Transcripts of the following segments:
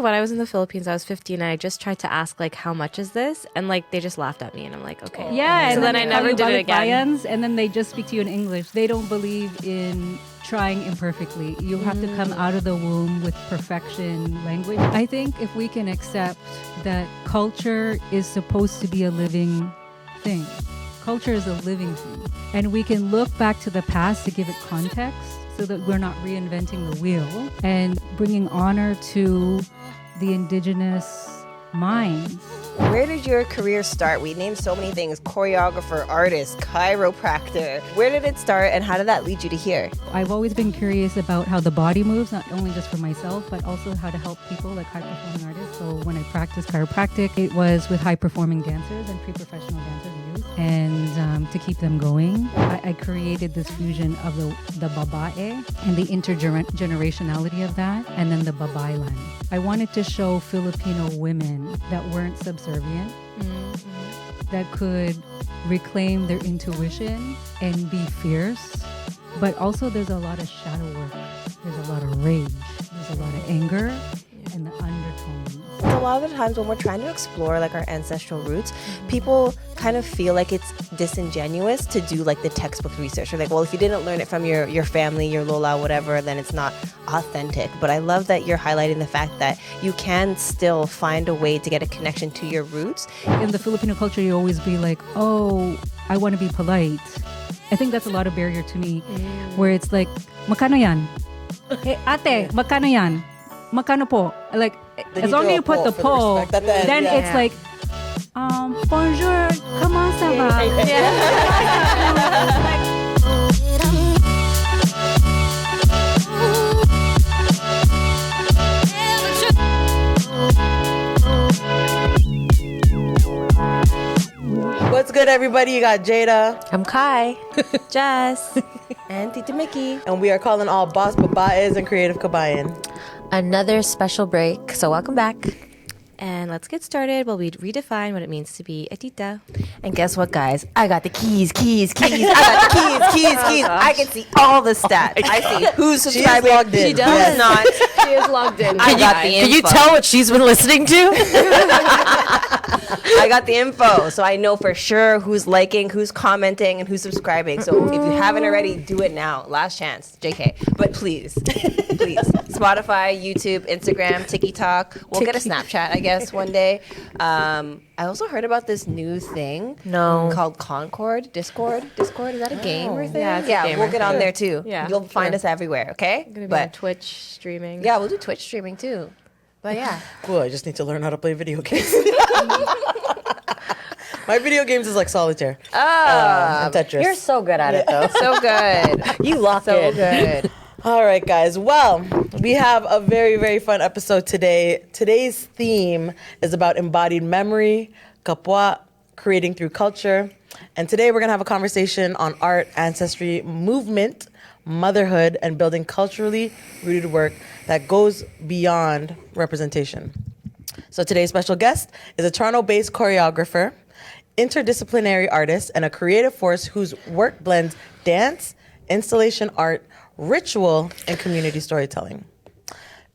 When I was in the Philippines, I was 15, and I just tried to ask, like, how much is this? And, like, they just laughed at me, and I'm like, okay. Yeah. So then I never did it again. Bayans, and then they just speak to you in English. They don't believe in trying imperfectly. You have to come out of the womb with perfection language. I think if we can accept that culture is supposed to be a living thing. Culture is a living thing. And we can look back to the past to give it context so that we're not reinventing the wheel and bringing honor to the indigenous minds. Where did your career start? We named so many things: choreographer, artist, chiropractor. Where did it start, and how did that lead you to here? I've always been curious about how the body moves, not only just for myself, but also how to help people like high-performing artists. So when I practiced chiropractic, it was with high-performing dancers and pre-professional dancers and youth. And to keep them going, I created this fusion of the babae and the intergenerationality of that, and then the babaylan. I wanted to show Filipino women that weren't subservient, that could reclaim their intuition and be fierce. But also there's a lot of shadow work. There's a lot of rage. There's a lot of anger and the undertones. A lot of the times when we're trying to explore like our ancestral roots, people kind of feel like it's disingenuous to do like the textbook research. Or like, well, if you didn't learn it from your family, your lola, whatever, then it's not authentic. But I love that you're highlighting the fact that you can still find a way to get a connection to your roots. In the Filipino culture, you always be like, oh, I want to be polite. I think that's a lot of barrier to me, where it's like, makano yan? Hey, ate, makano yan? Makano po? Like, Then as long as you put the po, then it's like, bonjour, comment ça va? What's good, everybody? You got Jada. I'm Kai. Jess. And Tita Mickey. And we are calling all boss babaes and creative kabayan. Another special break, so welcome back. And let's get started while we redefine what it means to be a tita. And guess what, guys? I got the keys. I got the keys. I can see all the stats. I see who's subscribing, logged in. She does. who's not. She is logged in. I got the info. Can you tell what she's been listening to? I got the info, so I know for sure who's liking, who's commenting, and who's subscribing. So if you haven't already, do it now. Last chance. JK. But please. Spotify, YouTube, Instagram, TikTok. We'll get a Snapchat, I guess, one day. I also heard about this new thing called Discord. Is that a game or thing? Yeah, it's a gamer. We'll get on there too. Yeah, You'll find us everywhere, okay? I'm going to be on Twitch streaming. Yeah, we'll do Twitch streaming too. But yeah. Cool, I just need to learn how to play video games. My video games is like solitaire. And Tetris. You're so good at it though. So good. You lock in. So good. All right, guys. Well, we have a very, very fun episode today. Today's theme is about embodied memory, kapwa, creating through culture. And today we're going to have a conversation on art, ancestry, movement, motherhood, and building culturally rooted work that goes beyond representation. So today's special guest is a Toronto-based choreographer, interdisciplinary artist, and a creative force whose work blends dance, installation art, ritual, and community storytelling.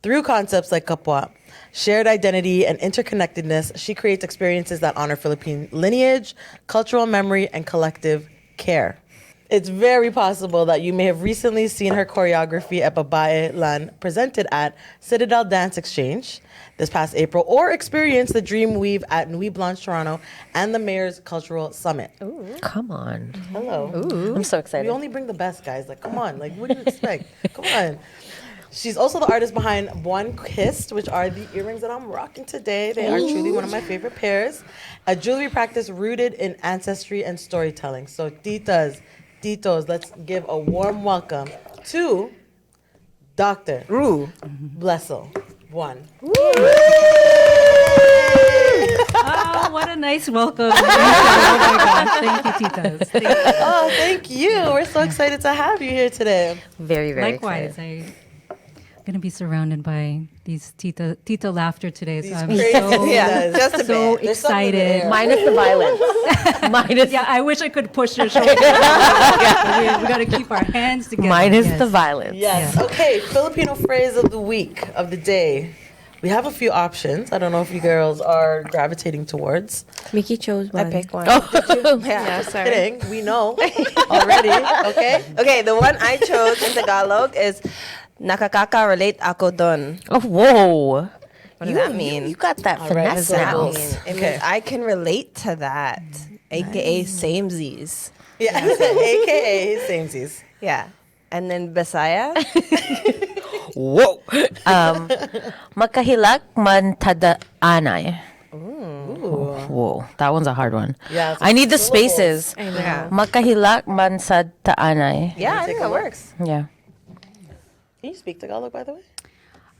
Through concepts like kapwa, shared identity, and interconnectedness, she creates experiences that honor Philippine lineage, cultural memory, and collective care. It's very possible that you may have recently seen her choreography at Babae Lan presented at Citadel Dance Exchange this past April, or experienced the Dream Weave at Nuit Blanche Toronto and the Mayor's Cultural Summit. Ooh. Come on. Hello. Ooh. I'm so excited. We only bring the best, guys. Like, come on. Like, what do you expect? Come on. She's also the artist behind Buan Kissed, which are the earrings that I'm rocking today. They are truly one of my favorite pairs. A jewelry practice rooted in ancestry and storytelling. So, titos, let's give a warm welcome to Dr. Blessyl Buan. Oh, what a nice welcome. Oh my gosh. Thank you, titas. Thank you. Oh, thank you. We're so excited to have you here today. Very, very Likewise, excited. I'm going to be surrounded by these tita laughter today. So I'm crazy so, just a so bit. There's something in the excited. air. Minus the violence. Yeah, I wish I could push your shoulder. We got to keep our hands together. Minus Yes. the violence. Yes. Yeah. Okay. Filipino phrase of the week, of the day. We have a few options. I don't know if you girls are gravitating towards. Mickey chose one. I picked one. Yeah, sorry. Kidding. We know already. Okay. Okay, the one I chose in Tagalog is nakakaka-relate ako dun. Oh, whoa. What does that mean? You got that All right, finesse so now. we'll- It Okay. means I can relate to that, aka samesies. Yeah. AKA samesies. Yeah. And then Bisaya. Whoa. Makahilak man tada anay. Ooh. Whoa, that one's a hard one. Yeah, it's I need the syllables. spaces. I know. Yeah. Makahilak man sa taanay. Yeah, I think that works. Yeah. Can you speak Tagalog, by the way?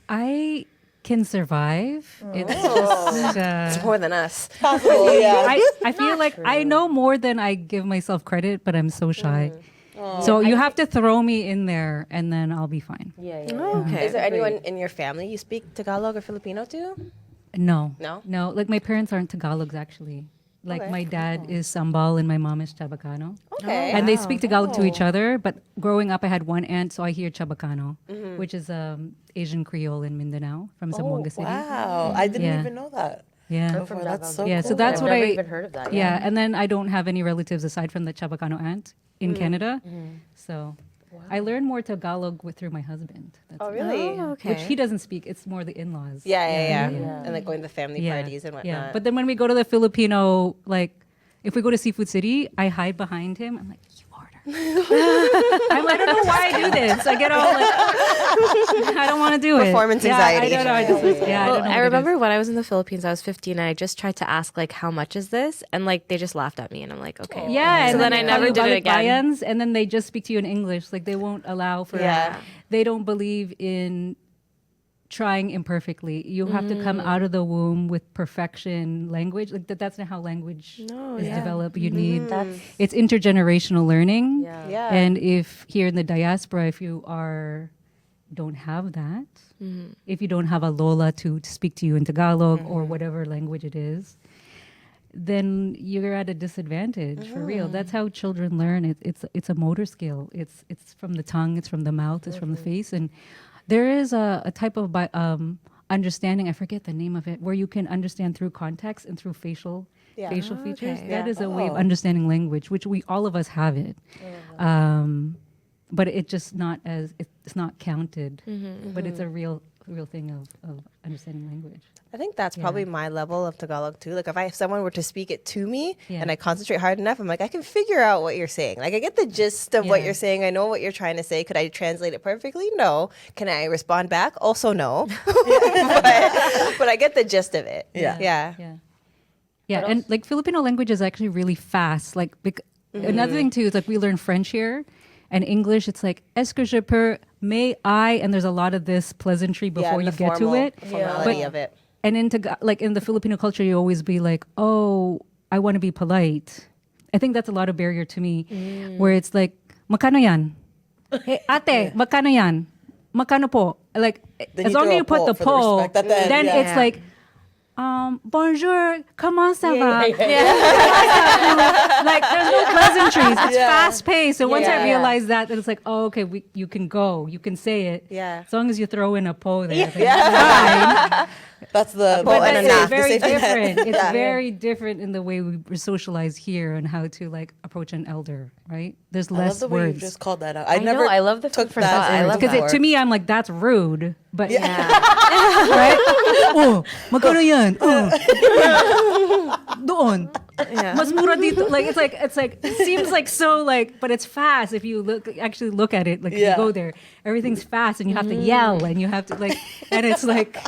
I can survive. It's just. It's more than us. Possible, yeah. I feel like I know more than I give myself credit, but I'm so shy. So you have to throw me in there, and then I'll be fine. Okay. Is there anyone in your family you speak Tagalog or Filipino to? No. No? Like my parents aren't Tagalogs actually. Like Okay. my dad is Sambal and my mom is Chabacano. Okay. And they speak Tagalog to each other. But growing up, I had one aunt, so I hear Chabacano, which is Asian Creole in Mindanao from Zamboanga City. Wow. I didn't Yeah. even know that. Yeah. Before. That's so Yeah, cool. so that's what Never I even heard of that. Yeah, and then I don't have any relatives aside from the Chabacano aunt in Canada. So I learned more Tagalog through my husband. That's Oh, really? Oh, okay. Which he doesn't speak. It's more the in-laws. Yeah. And like going to family parties and whatnot. Yeah, but then when we go to the Filipino, like, if we go to Seafood City, I hide behind him. I'm like, you order. I don't know why I do this. I get all like, I don't want to do it. Performance anxiety. Yeah, I don't know. I just, yeah, I Well, don't know. I what it remember is. when I was in the Philippines, I was 15, and I just tried to ask, like, how much is this? And, like, they just laughed at me, and I'm like, okay. Yeah, So and then I they never tell you did it balik again. bayans, and then they just speak to you in English. Like they won't allow for. Yeah. They don't believe in trying imperfectly. You have to come out of the womb with perfection language. Like that's not how language is developed. You need it's intergenerational learning. Yeah. And if here in the diaspora, if you don't have that, if you don't have a lola to speak to you in Tagalog or whatever language it is, then you're at a disadvantage for real. That's how children learn. It's a motor skill. It's from the tongue. It's from the mouth. It's from the face. And there is a type of understanding. I forget the name of it, where you can understand through context and through facial features. Okay. That is a way of understanding language, which all of us have it. But it's just not it's not counted. But it's a real thing of understanding language. I think that's probably my level of Tagalog too. Like if someone were to speak it to me Yeah. and I concentrate hard enough, I'm like, I can figure out what you're saying. Like I get the gist of what Yeah. you're saying. I know what you're trying to say. Could I translate it perfectly? No. Can I respond back? Also no. but I get the gist of it. Yeah. Yeah. Yeah, and like Filipino language is actually really fast. Like another thing too is like we learn French here, and English. It's like est-ce que je peux, may I, and there's a lot of this pleasantry before you get to it. Formality But- of it. And like in the Filipino culture, you always be like, oh, I want to be polite. I think that's a lot of barrier to me, where it's like, makano yan? Hey, ate, makano yan? Makano po? Like, Then as you long as throw you a put po the for the po, respect at the end, then yeah. it's like, bonjour, comment ça va? Like, there's no pleasantries. It's fast paced. So once I realized that, then it's like, oh, okay, you can go. You can say it. Yeah. As long as you throw in a po there. Like, fine. That's the po But and it's enough. very The safety net. different. It's very different in the way we socialize here and how to like approach an elder, right? There's I love less the way you words. just called that out. I know, I love the took food for that thought. I word love Because before. to me, I'm like, that's rude. But Yeah. right? Oh, magkano yan? Oh. Doon. Mas mura dito. Like it's like it seems like so like, but it's fast if you actually look at it. Like if you Yeah. go there, everything's fast and you have to yell and you have to like, and it's like.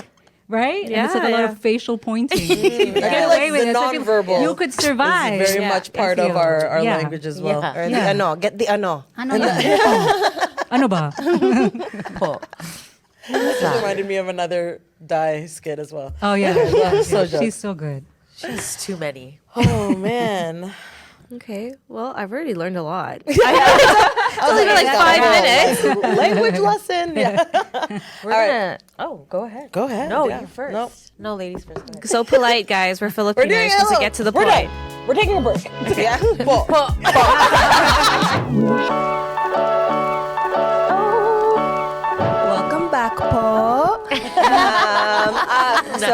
Right? And it's like a lot of facial pointing. You get I feel away like with the it. So I feel nonverbal you could survive. is very much part of our Yeah. language as well. Or Yeah. the ano. Get the ano. Ano yan? Ano ba? This just reminded me of another Dai skit as well. Oh yeah. So joke. She's so good. She's too many. Oh man. Okay. Well, I've already learned a lot. I was only been like 5 minutes. Language lesson. Yeah. We're gonna. Oh, go ahead. Go ahead. No, yeah. you first. Nope. No, ladies first. Go ahead. So polite, guys. We're Filipinos. doing Supposed to hello. get to the We're point. done. We're taking a break. Yeah. Welcome back po.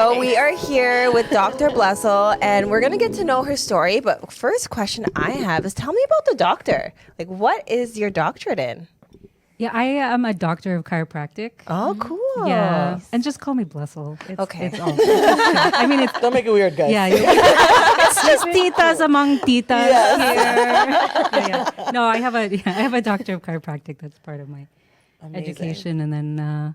So we are here with Dr. Blessyl, and we're gonna get to know her story. But first question I have is, tell me about the doctor. Like, what is your doctorate in? Yeah, I am a doctor of chiropractic. Oh, cool. Yeah, and just call me Blessyl. Okay. It's all. I mean, it's Don't make it weird, guys. yeah. It's just titas among titas here. Yeah. No, I have a doctor of chiropractic. That's part of my education, and then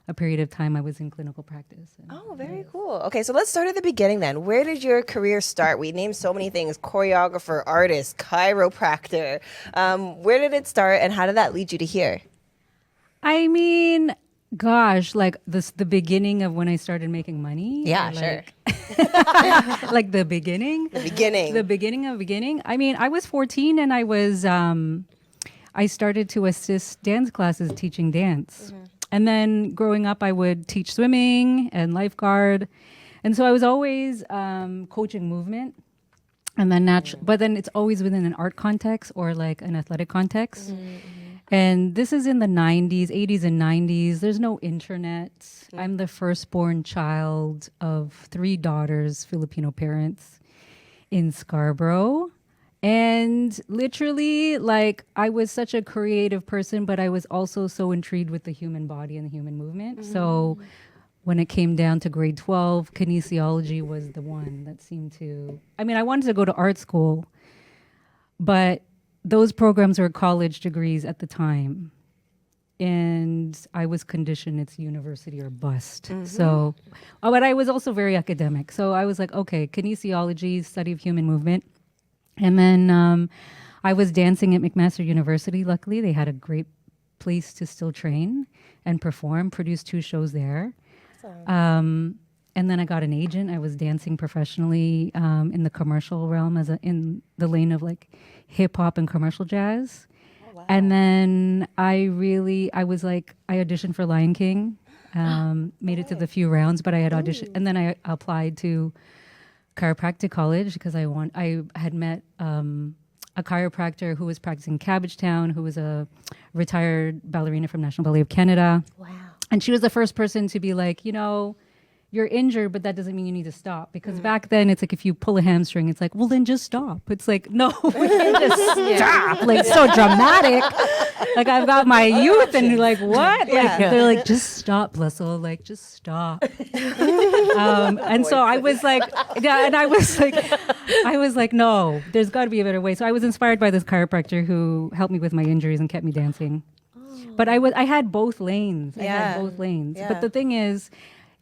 a period of time I was in clinical practice. Oh, very cool. Okay, so let's start at the beginning then. Where did your career start? We named so many things: choreographer, artist, chiropractor. Where did it start, and how did that lead you to here? I mean, gosh, like the beginning of when I started making money. Yeah, like, like the beginning. The beginning. The beginning of beginning. I mean, I was 14 and I started to assist dance classes teaching dance. And then growing up, I would teach swimming and lifeguard. And so I was always coaching movement. And then but then it's always within an art context or like an athletic context. And this is in the 90s, 80s and 90s. There's no internet. I'm the firstborn child of 3 daughters, Filipino parents in Scarborough. And literally, like, I was such a creative person, but I was also so intrigued with the human body and the human movement. So when it came down to grade 12, kinesiology was the one that seemed to... I mean, I wanted to go to art school, but those programs were college degrees at the time. And I was conditioned it's university or bust. So, but I was also very academic. So I was like, okay, kinesiology, study of human movement. And then I was dancing at McMaster University. Luckily, they had a great place to still train and perform, produced 2 shows there. Awesome. And then I got an agent. I was dancing professionally in the commercial realm in the lane of like hip hop and commercial jazz. Oh, wow. And then I auditioned for Lion King, made it to the few rounds, but I had auditioned. And then I applied to chiropractic college because I had met a chiropractor who was practicing Cabbagetown, who was a retired ballerina from National Ballet of Canada. Wow. And she was the first person to be like, you're injured, but that doesn't mean you need to stop. Because back then, it's like if you pull a hamstring, it's like, well, then just stop. It's like, no, we can't just stop. Like, so dramatic. Like, I've got my youth, and like, what? Like, they're like, just stop, Blessyl. Like, just stop. And so I was like, yeah, and I was like, no, there's got to be a better way. So I was inspired by this chiropractor who helped me with my injuries and kept me dancing. But I had both lanes. Yeah. But the thing is,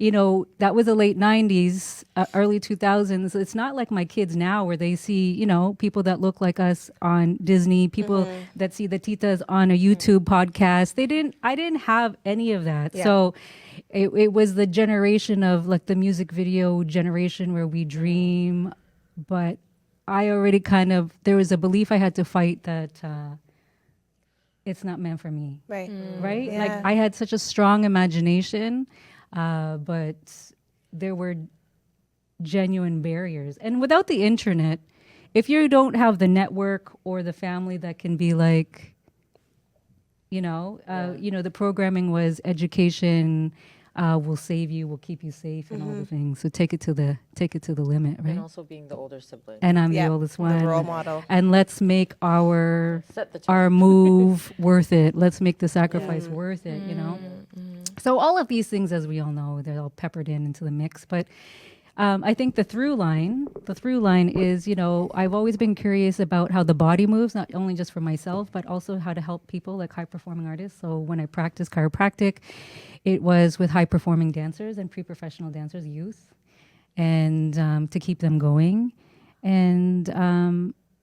that was the late 90s, early 2000s. It's not like my kids now where they see, people that look like us on Disney, people that see the titas on a YouTube podcast. I didn't have any of that. Yeah. So it was the generation of like the music video generation where we dream. But I already there was a belief I had to fight that it's not meant for me. Right. Right? Yeah. Like I had such a strong imagination. But there were genuine barriers. And without the internet, if you don't have the network or the family that can be like, the programming was education, will save you, will keep you safe and all the things. So take it to the limit, right? And also being the older sibling. And I'm the oldest one. The role model. And let's make our move worth it. Let's make the sacrifice worth it, So all of these things, as we all know, they're all peppered into the mix. But I think the through line is, I've always been curious about how the body moves, not only just for myself, but also how to help people like high-performing artists. So when I practiced chiropractic, it was with high-performing dancers and pre-professional dancers, youth, and to keep them going. And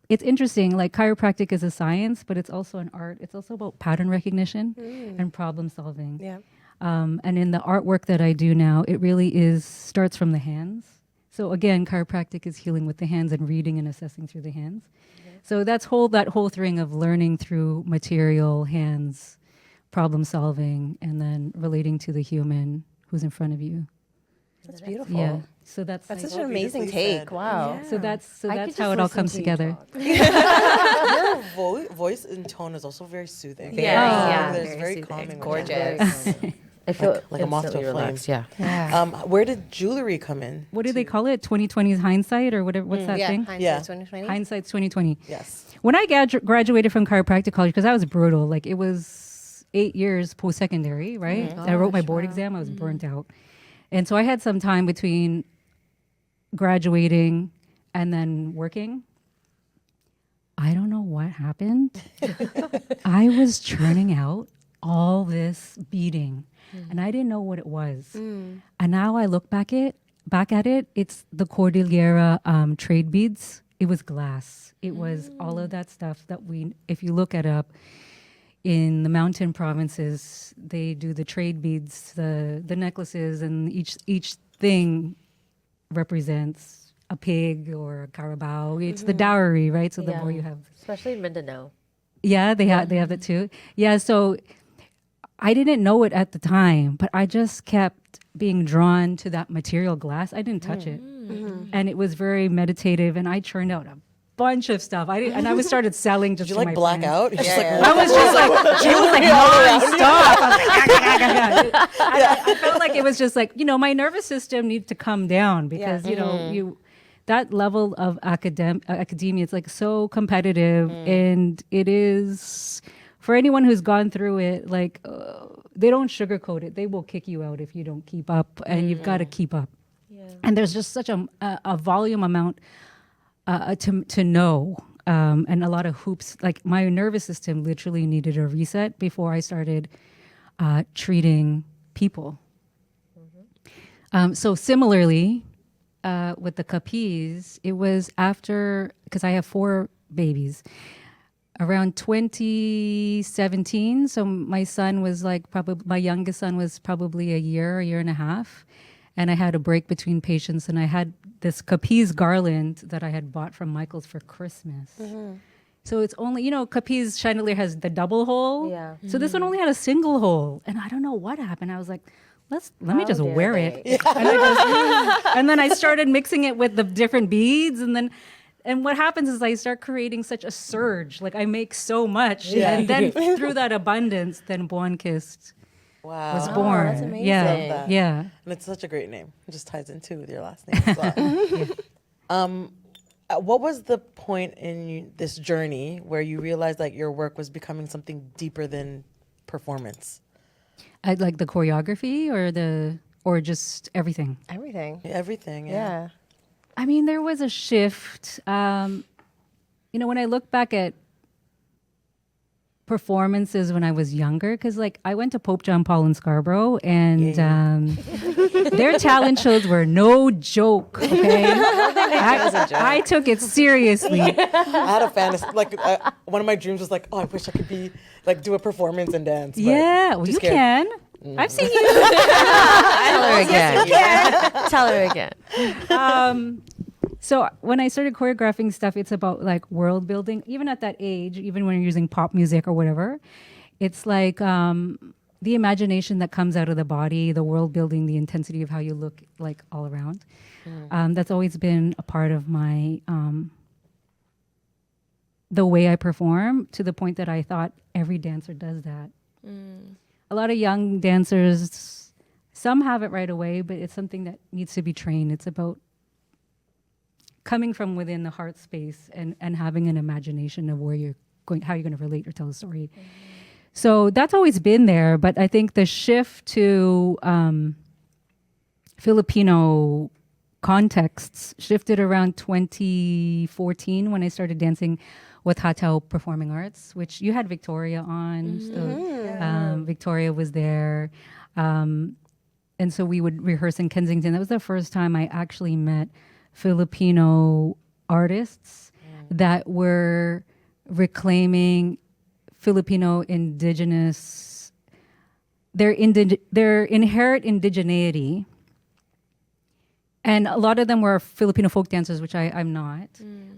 it's interesting, like chiropractic is a science, but it's also an art. It's also about pattern recognition and problem solving. Yeah. And in the artwork that I do now, it really starts from the hands. So again, chiropractic is healing with the hands and reading and assessing through the hands. Okay. So that whole thing of learning through material, hands, problem solving, and then relating to the human who's in front of you. That's beautiful. Yeah. So that's such an amazing take. Wow. Yeah. So that's how it all comes together. Your voice and tone is also very soothing. Yeah. It's very calming. Gorgeous. I feel like a moth to a instantly flame. relaxed. Yeah. Where did jewelry come in? What do they call it? 2020's hindsight or whatever? What's that thing? Yeah. 2020. Hindsight's 2020. Yes. When I graduated from chiropractic college, because I was brutal, like it was 8 years post-secondary, right? I wrote my board exam. I was burnt out. And so I had some time between graduating and then working. I don't know what happened. I was churning out all this beading and I didn't know what it was. And now I look back at it, it's the Cordillera trade beads. It was glass. It was all of that stuff that if you look it up, in the mountain provinces, they do the trade beads, the necklaces, and each thing represents a pig or a carabao. It's the dowry, right? So the more you have, Especially in Mindanao. yeah, they have that too. Yeah, so I didn't know it at the time, but I just kept being drawn to that material glass. I didn't touch it, and it was very meditative. And I churned out a bunch of stuff. I started selling just Did you to like my black friends. out? You're just like, I was just like, it was like nonstop. I was like, I felt like it was just like, my nervous system needs to come down because, that level of academia, it's like so competitive and it is, for anyone who's gone through it, like they don't sugarcoat it. They will kick you out if you don't keep up and you've got to keep up. And there's just such a volume amount to know, and a lot of hoops. Like my nervous system literally needed a reset before I started treating people. So similarly, with the Capis, it was after, because I have 4 babies, around 2017. So my son was my youngest son was probably a year and a half. And I had a break between patients, and I had this Capiz garland that I had bought from Michael's for Christmas. So it's only, Capiz chandelier has the double hole. Yeah. So this one only had a single hole. And I don't know what happened. I was like, let me just wear it. And then I started mixing it with the different beads. And what happens is I start creating such a surge. Like I make so much. And then through that abundance, then Buan Kissed was born. That's amazing. Yeah, yeah. And it's such a great name. It just ties into with your last name as well. What was the point in this journey where you realized like your work was becoming something deeper than performance? I like the choreography or just everything. Everything. Everything. Yeah. I mean, there was a shift. When I look back at performances when I was younger, because like I went to Pope John Paul in Scarborough, and their talent shows were no joke. Okay, I took it seriously. I had a fantasy, like one of my dreams was like, oh, I wish I could be like do a performance and dance. But Yeah, well, too you scared. can. I've seen you. Tell her again. Tell her again. So when I started choreographing stuff, it's about like world building. Even at that age, even when you're using pop music or whatever, it's like the imagination that comes out of the body, the world building, the intensity of how you look like all around. That's always been a part of my, the way I perform, to the point that I thought every dancer does that. A lot of young dancers, some have it right away, but it's something that needs to be trained. It's about coming from within the heart space and having an imagination of where you're going, how you're going to relate or tell a story. So that's always been there, but I think the shift to Filipino contexts shifted around 2014 when I started dancing with Hatao Performing Arts, which you had Victoria on. So Victoria was there. And so we would rehearse in Kensington. That was the first time I actually met Filipino artists that were reclaiming Filipino indigenous, their inherent indigeneity. And a lot of them were Filipino folk dancers, which I'm not.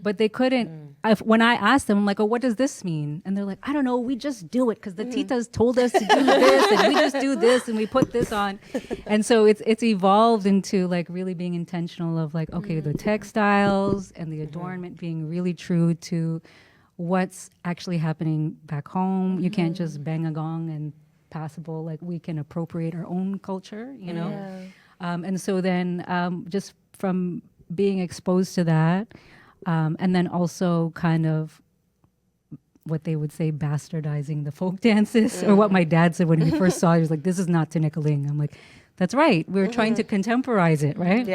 But they couldn't, when I asked them, I'm like, oh, what does this mean? And they're like, I don't know, we just do it because the titas told us to do this, and we just do this, and we put this on. And so it's evolved into like really being intentional of like, okay, the textiles and the adornment being really true to what's actually happening back home. You can't just bang a gong and passable, like we can appropriate our own culture, you know? And so then just from being exposed to that, and then also kind of what they would say bastardizing the folk dances, or what my dad said when he first saw it, he was like, this is not Tinikaling. I'm like, that's right. We're trying to contemporize it, right?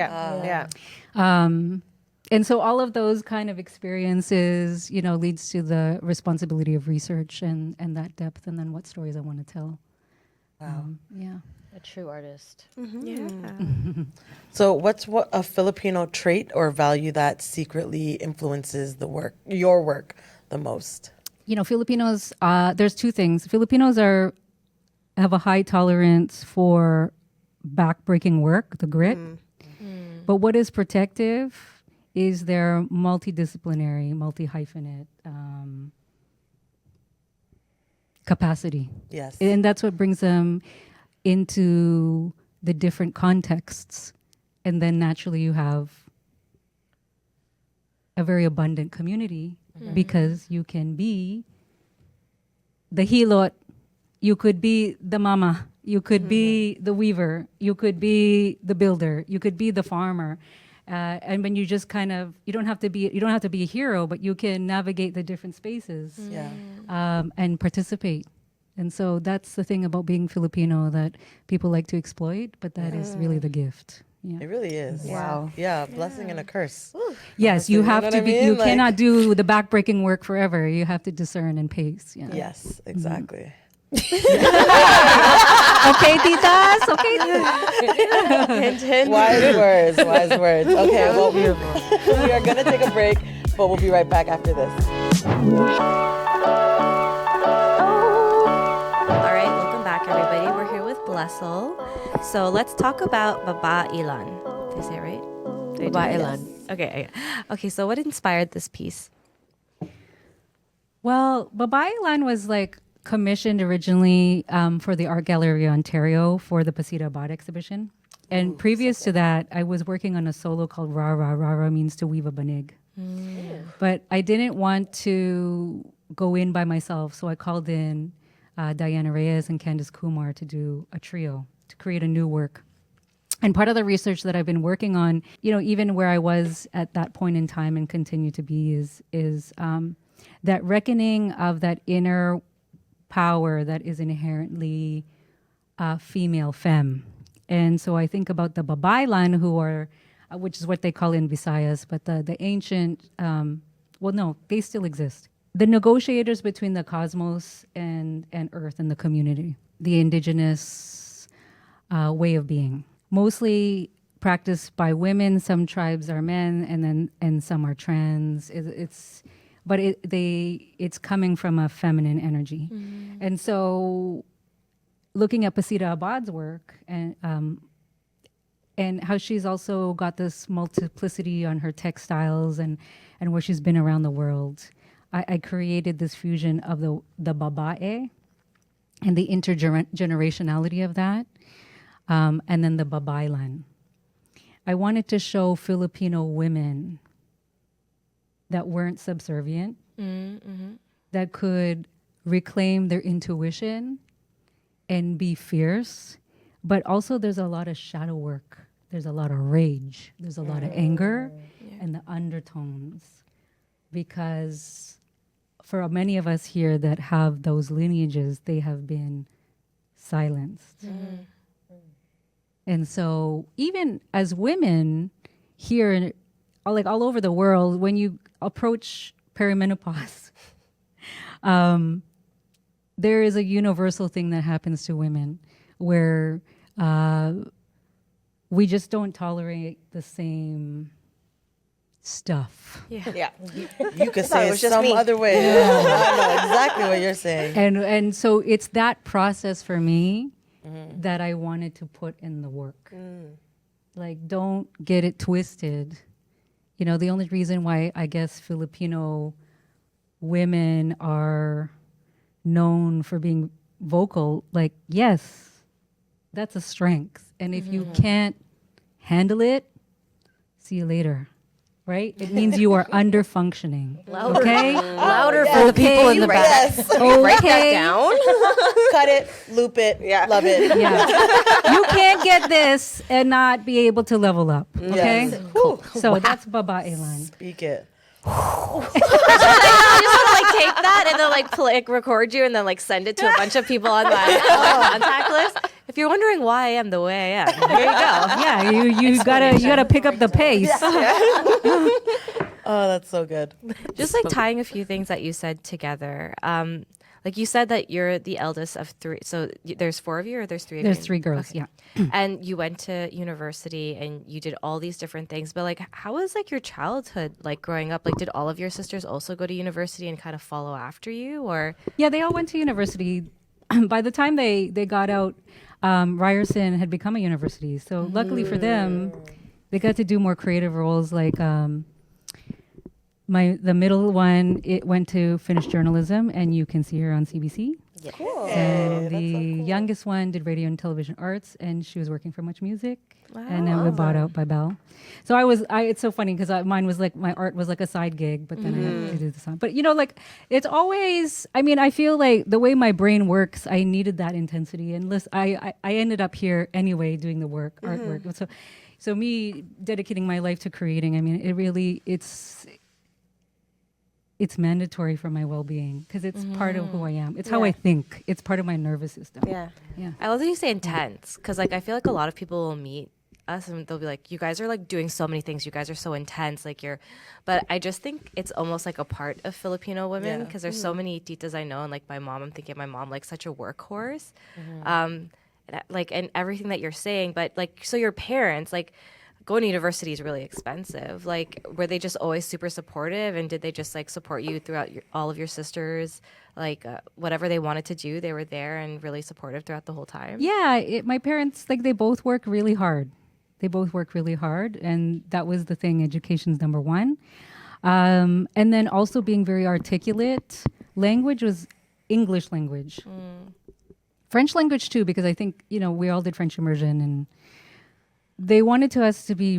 And so all of those kind of experiences, you know, leads to the responsibility of research and that depth, and then what stories I want to tell. Yeah. A true artist. So what's a Filipino trait or value that secretly influences your work the most? You know, Filipinos, there's two things. Filipinos have a high tolerance for backbreaking work, the grit. But what is protective is their multidisciplinary, multi-hyphenate capacity. Yes. And that's what brings them into the different contexts. And then naturally you have a very abundant community because you can be the hilot, you could be the mama, you could be the weaver, you could be the builder, you could be the farmer. And when you just kind of, you don't have to be a hero, but you can navigate the different spaces and participate. And so that's the thing about being Filipino that people like to exploit, but that is really the gift. Yeah. It really is. Wow. Yeah, blessing and a curse. Yes, you have know to what I be. mean? You Like- cannot do the backbreaking work forever. You have to discern and pace. Yeah. Yes, exactly. Okay, titas. Okay. Wise words, wise words. Okay, well, we are going to take a break, but we'll be right back after this. All right, welcome back, everybody. We're here with Blessyl. So let's talk about Babailan. Did I say it right? Babailan. Okay. Okay, so what inspired this piece? Well, Babailan was like commissioned originally for the Art Gallery Ontario for the Pasita Abad exhibition. And previous to that, I was working on a solo called Rara. Rara means to weave a banig. But I didn't want to go in by myself, so I called in Diana Reyes and Candice Kumar to do a trio, to create a new work. And part of the research that I've been working on, you know, even where I was at that point in time and continue to be, is that reckoning of that inner power that is inherently female femme. And so I think about the Babailan, who are, which is what they call in Visayas, but the ancient, well, no, they still exist. The negotiators between the cosmos and Earth and the community, the indigenous way of being. Mostly practiced by women. Some tribes are men, and some are trans. It's coming from a feminine energy, and so looking at Pasita Abad's work and how she's also got this multiplicity on her textiles and where she's been around the world. I created this fusion of the babae and the intergenerationality of that, and then the babailan. I wanted to show Filipino women that weren't subservient, that could reclaim their intuition and be fierce, but also there's a lot of shadow work. There's a lot of rage. There's a lot of anger and the undertones, because for many of us here that have those lineages, they have been silenced. And so even as women here, like all over the world, when you approach perimenopause, there is a universal thing that happens to women where we just don't tolerate the same stuff. Yeah. You could say it it was just some me. other way. I know exactly what you're saying. And so it's that process for me that I wanted to put in the work. Like, don't get it twisted. You know, the only reason why I guess Filipino women are known for being vocal, like, yes, that's a strength. And if you can't handle it, see you later. right? It means you are under functioning. Louder. Okay? Louder for the people in the back. Yes. Write that Okay. down. Cut it, loop it, love it. Yeah. You can't get this and not be able to level up. Okay? Yes. Whew. So that's babaelan. Speak it. Take that and then like record you and then like send it to a bunch of people on my contact list. If you're wondering why I am the way I am, here you go. Yeah, you gotta pick up the pace. Oh, that's so good. Just like tying a few things that you said together. Like you said that you're the eldest of three. So there's four of you or there's three of you? There's three girls, Okay. yeah. And you went to university and you did all these different things. But like, how was like your childhood like growing up? Like, did all of your sisters also go to university and kind of follow after you, or? Yeah, they all went to university. By the time they got out, Ryerson had become a university. So luckily for them, they got to do more creative roles. Like the middle one, it went to finish journalism, and you can see her on CBC. Cool. And the youngest one did radio and television arts, and she was working for Much Music. And then we bought out by Bell. So it's so funny because mine was like, my art was like a side gig, but then I had to do the song. But you know, like it's always, I mean, I feel like the way my brain works, I needed that intensity. And I ended up here anyway doing the work, artwork. So me dedicating my life to creating, I mean, it really, it's mandatory for my well-being because it's part of who I am. It's how I think. It's part of my nervous system. Yeah. Yeah. I love that you say intense because like I feel like a lot of people will meet us and they'll be like, you guys are like doing so many things. You guys are so intense. Like but I just think it's almost like a part of Filipino women because there's so many titas I know, and like my mom, I'm thinking my mom like such a workhorse, and everything that you're saying. But like, so your parents, like going to university is really expensive. Like, were they just always super supportive, and did they just like support you throughout all of your sisters? Like whatever they wanted to do, they were there and really supportive throughout the whole time. Yeah, my parents, like, they both work really hard. And that was the thing. Education's number one. And then also being very articulate. Language was English language. French language too, because I think, you know, we all did French immersion, and they wanted us to be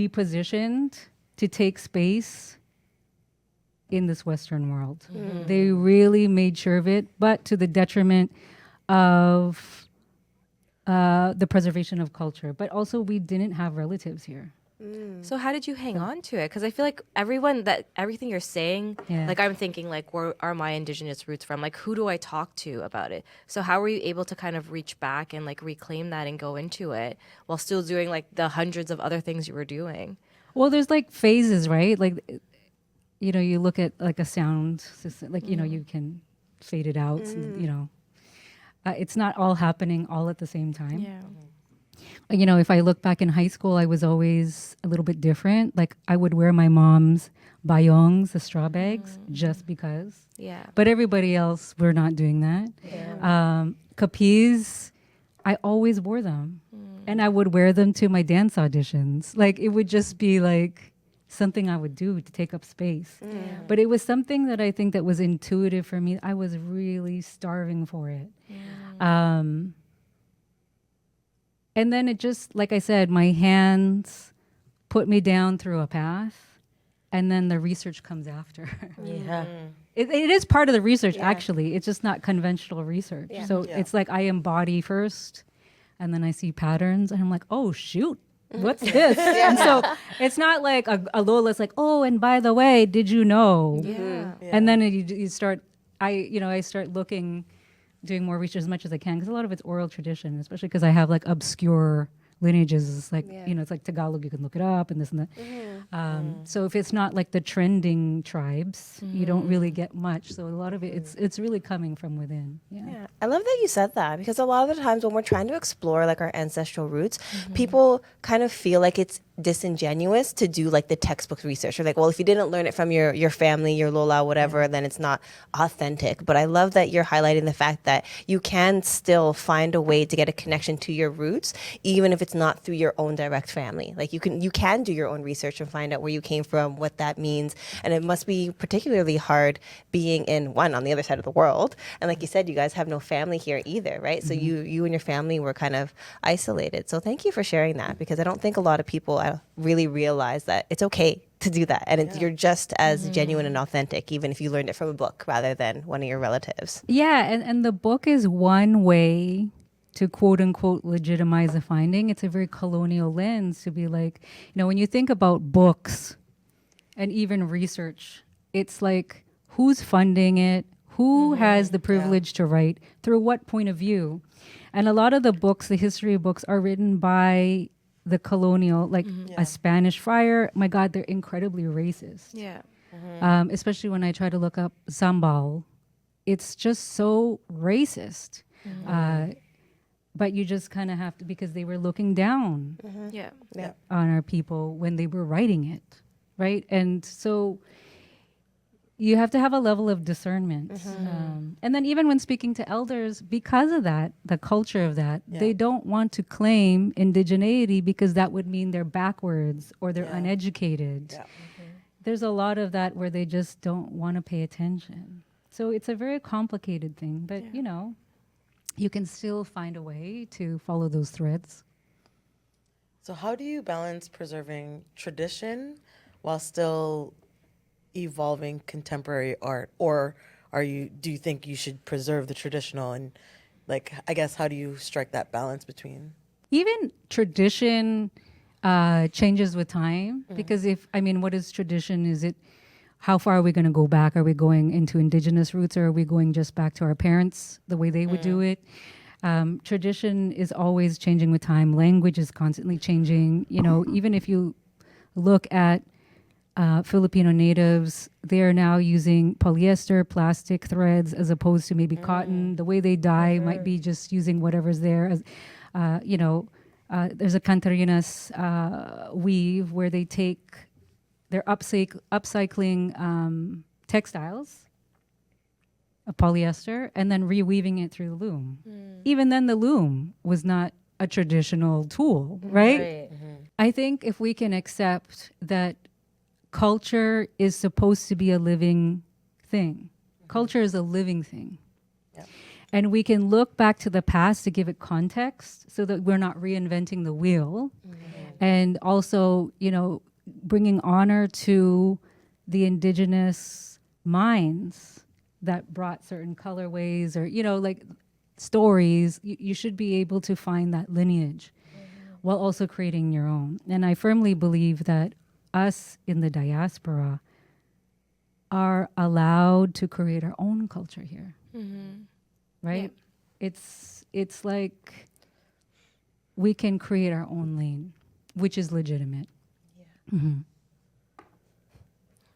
positioned to take space in this Western world. They really made sure of it, but to the detriment of the preservation of culture. But also, we didn't have relatives here. So how did you hang on to it? Because I feel like everything you're saying, like I'm thinking like, where are my indigenous roots from? Like, who do I talk to about it? So how were you able to kind of reach back and like reclaim that and go into it while still doing like the hundreds of other things you were doing? Well, there's like phases, right? Like, you know, you look at like a sound system, like, you know, you can fade it out, you know. It's not all happening all at the same time. Yeah. You know, if I look back in high school, I was always a little bit different. Like, I would wear my mom's bayongs, the straw bags, just because. Yeah. But everybody else, we're not doing that. Yeah. Capis, I always wore them. And I would wear them to my dance auditions. Like, it would just be like something I would do to take up space. But it was something that I think that was intuitive for me. I was really starving for it. And then it just, like I said, my hands put me down through a path, and then the research comes after. Yeah. It is part of the research, actually. It's just not conventional research. So it's like I embody first, and then I see patterns, and I'm like, oh, shoot. What's this? And so it's not like a Lola's like, oh, and by the way, did you know? And then you start, I start looking, doing more research as much as I can, because a lot of it's oral tradition, especially because I have like obscure lineages. It's like, you know, it's like Tagalog, you can look it up and this and that. So if it's not like the trending tribes, you don't really get much. So a lot of it, it's really coming from within. Yeah, I love that you said that, because a lot of the times when we're trying to explore like our ancestral roots, people kind of feel like it's disingenuous to do like the textbook research, or like, well, if you didn't learn it from your family, your Lola, whatever, then it's not authentic. But I love that you're highlighting the fact that you can still find a way to get a connection to your roots, even if it's not through your own direct family. Like you can do your own research and find out where you came from, what that means. And it must be particularly hard being on the other side of the world. And like you said, you guys have no family here either, right? So you and your family were kind of isolated. So thank you for sharing that, because I don't think a lot of people really realize that it's okay to do that. And you're just as genuine and authentic, even if you learned it from a book rather than one of your relatives. Yeah, and the book is one way to quote unquote legitimize a finding. It's a very colonial lens to be like, when you think about books and even research, it's like, who's funding it? Who has the privilege to write? Through what point of view? And a lot of the books, the history of books, are written by the colonial, like a Spanish friar. My God, they're incredibly racist. Yeah. Especially when I try to look up Sambal. It's just so racist. But you just kind of have to, because they were looking down on our people when they were writing it, right? And so you have to have a level of discernment. And then even when speaking to elders, because of that, the culture of that, they don't want to claim indigeneity because that would mean they're backwards or they're uneducated. There's a lot of that where they just don't want to pay attention. So it's a very complicated thing, but you can still find a way to follow those threads. So how do you balance preserving tradition while still evolving contemporary art? Or do you think you should preserve the traditional, and I guess how do you strike that balance between? Even tradition changes with time, because what is tradition? Is it, how far are we going to go back? Are we going into indigenous roots, or are we going just back to our parents, the way they would do it? Tradition is always changing with time. Language is constantly changing. Even if you look at Filipino natives, they are now using polyester, plastic threads, as opposed to maybe cotton. The way they dye might be just using whatever's there. As there's a Cantarinas weave where they take, they're upcycling textiles of polyester and then reweaving it through the loom. Even then, the loom was not a traditional tool, right? I think if we can accept that culture is supposed to be a living thing. Culture is a living thing. And we can look back to the past to give it context so that we're not reinventing the wheel. And also, bringing honor to the indigenous minds that brought certain colorways or, stories. You should be able to find that lineage while also creating your own. And I firmly believe that us in the diaspora are allowed to create our own culture here. Right? It's like we can create our own lane, which is legitimate. I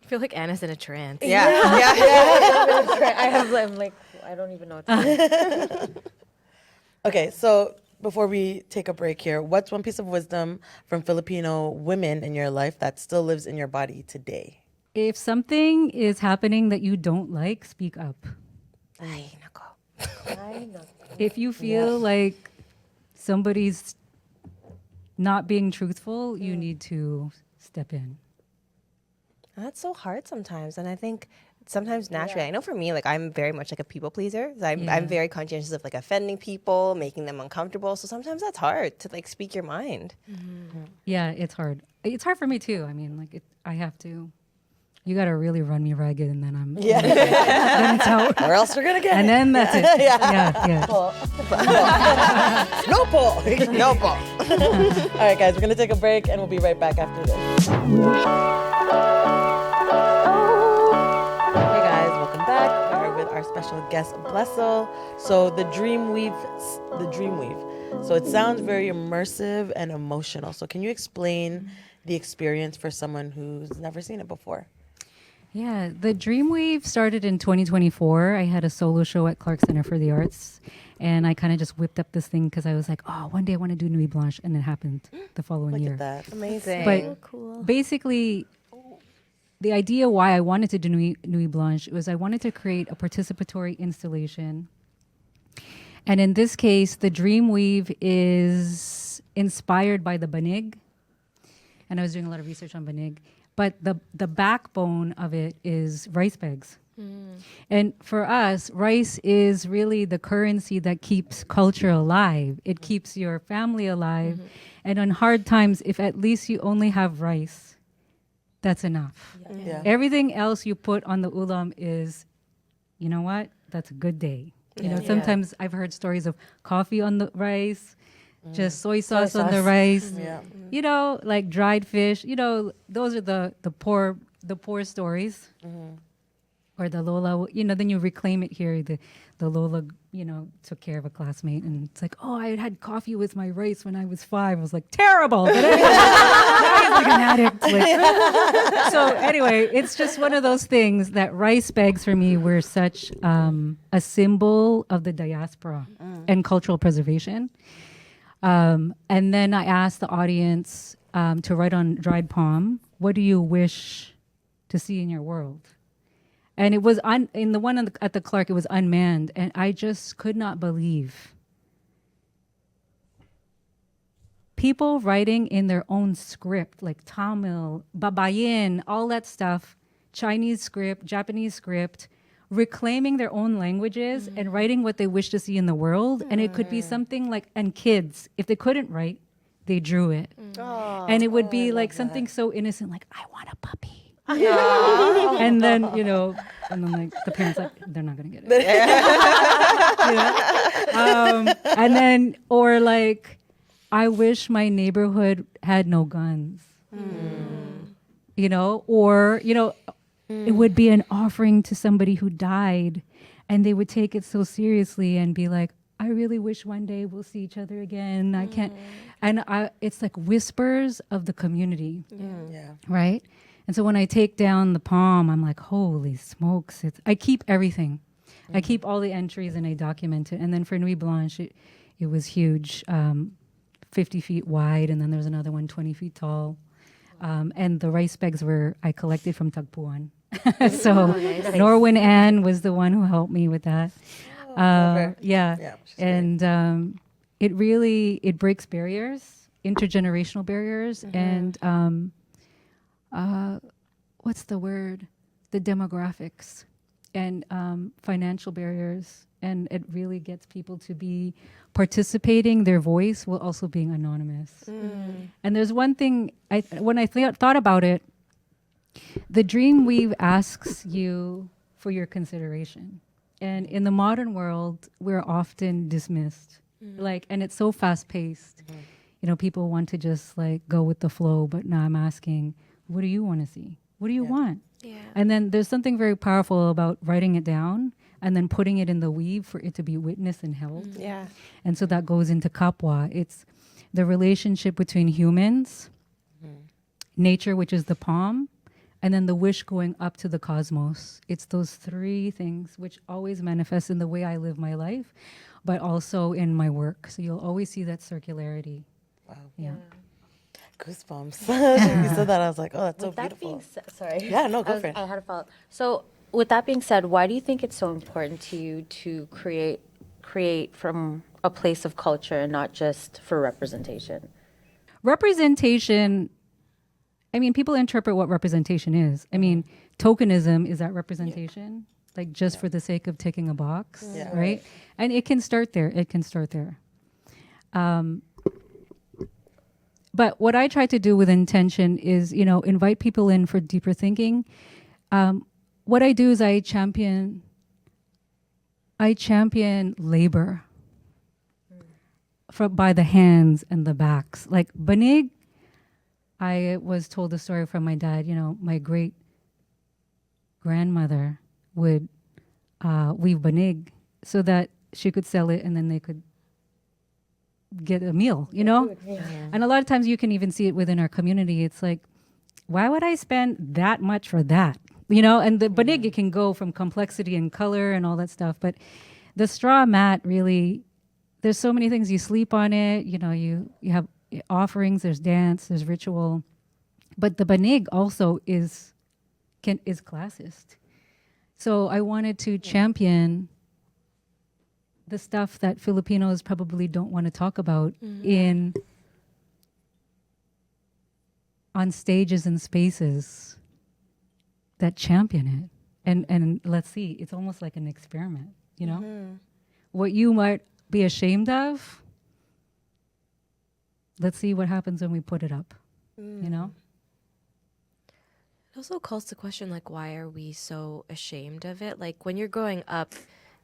feel like Anna's in a trance. I'm like, I don't even know what to say. Okay, so before we take a break here, what's one piece of wisdom from Filipino women in your life that still lives in your body today? If something is happening that you don't like, speak up. Ay, nako. If you feel like somebody's not being truthful, you need to step in. That's so hard sometimes. And I think sometimes naturally, I know for me, I'm very much like a people pleaser. So I'm very conscientious of offending people, making them uncomfortable. So sometimes that's hard to speak your mind. Yeah, it's hard. It's hard for me too. I have to. You got to really run me ragged, and then I'm. Then it's out. Or else we're gonna get and it. then that's it. Yeah. No pull. No ball. All right, guys, we're gonna take a break, and we'll be right back after this. With our special guest, Blessyl. So the dream weave. So it sounds very immersive and emotional. So can you explain the experience for someone who's never seen it before? Yeah, the Dreamweave started in 2024. I had a solo show at Clark Center for the Arts, and I kind of just whipped up this thing because I was like, oh, one day I want to do Nuit Blanche, and it happened the following Look year. at that. Amazing. But basically, the idea why I wanted to do Nuit Blanche was I wanted to create a participatory installation. And in this case, the Dreamweave is inspired by the banig. And I was doing a lot of research on banig. But the backbone of it is rice bags. And for us, rice is really the currency that keeps culture alive. It keeps your family alive. And on hard times, if at least you only have rice, that's enough. Yeah. Everything else you put on the ulam is, you know what? That's a good day. You know, sometimes I've heard stories of coffee on the rice, just soy sauce on the rice. Yeah. You know, like dried fish. You know, those are the poor stories. Or the Lola, you know, then you reclaim it here. The Lola, you know, took care of a classmate, and it's like, oh, I had coffee with my rice when I was 5. I was like, terrible. But anyway, now he's like an addict. Like, so anyway, it's just one of those things that rice bags for me were such a symbol of the diaspora and cultural preservation. And then I asked the audience to write on dried palm, what do you wish to see in your world? And it was in the one at the Clark, it was unmanned. And I just could not believe people writing in their own script, like Tamil, Babayin, all that stuff, Chinese script, Japanese script, reclaiming their own languages and writing what they wish to see in the world. And it could be something like, and kids, if they couldn't write, they drew it. And it would be like something so innocent, like, I want a puppy. And then, you know, and then like the parents like, they're not gonna get it. And then, or like, I wish my neighborhood had no guns. You know, or, you know, it would be an offering to somebody who died, and they would take it so seriously and be like, I really wish one day we'll see each other again. I can't. And it's like whispers of the community. Right? And so when I take down the palm, I'm like, holy smokes. I keep everything. I keep all the entries and I document it. And then for Nuit Blanche, it was huge, 50 feet wide. And then there's another one 20 feet tall. And the rice bags I collected from Tagpuan. So Norwin Ann was the one who helped me with that. Yeah. And it breaks barriers, intergenerational barriers. And what's the word? The demographics and financial barriers. And it really gets people to be participating, their voice while also being anonymous. And there's one thing, when I thought about it, the Dream Weave asks you for your consideration. And in the modern world, we're often dismissed. And it's so fast paced. You know, people want to just like go with the flow, but now I'm asking, what do you want to see? What do you want? And then there's something very powerful about writing it down and then putting it in the weave for it to be witnessed and held. And so that goes into Kapwa. It's the relationship between humans, nature, which is the palm, and then the wish going up to the cosmos. It's those 3 things which always manifest in the way I live my life, but also in my work. So you'll always see that circularity. Wow. Yeah. Goosebumps. You said that, I was like, oh, that's so With that beautiful. being said, sorry. Yeah, no, go for it. I had a follow-up. So with that being said, why do you think it's so important to you to create from a place of culture and not just for representation? Representation, I mean, people interpret what representation is. I mean, tokenism, is that representation? Like just for the sake of ticking a box, right? And it can start there. But what I try to do with intention is, you know, invite people in for deeper thinking. What I do is I champion labor by the hands and the backs. Like banig, I was told a story from my dad. You know, my great grandmother would weave banig so that she could sell it and then they could get a meal, you know? And a lot of times you can even see it within our community. It's like, why would I spend that much for that? You know, and the banig, it can go from complexity and color and all that stuff. But the straw mat really, there's so many things. You sleep on it, you know, you have offerings, there's dance, there's ritual. But the banig also is classist. So I wanted to champion the stuff that Filipinos probably don't want to talk about on stages and spaces that champion it. And let's see, it's almost like an experiment, you know? What you might be ashamed of, let's see what happens when we put it up, you know? also calls to question, like, why are we so ashamed of it? Like, when you're growing up,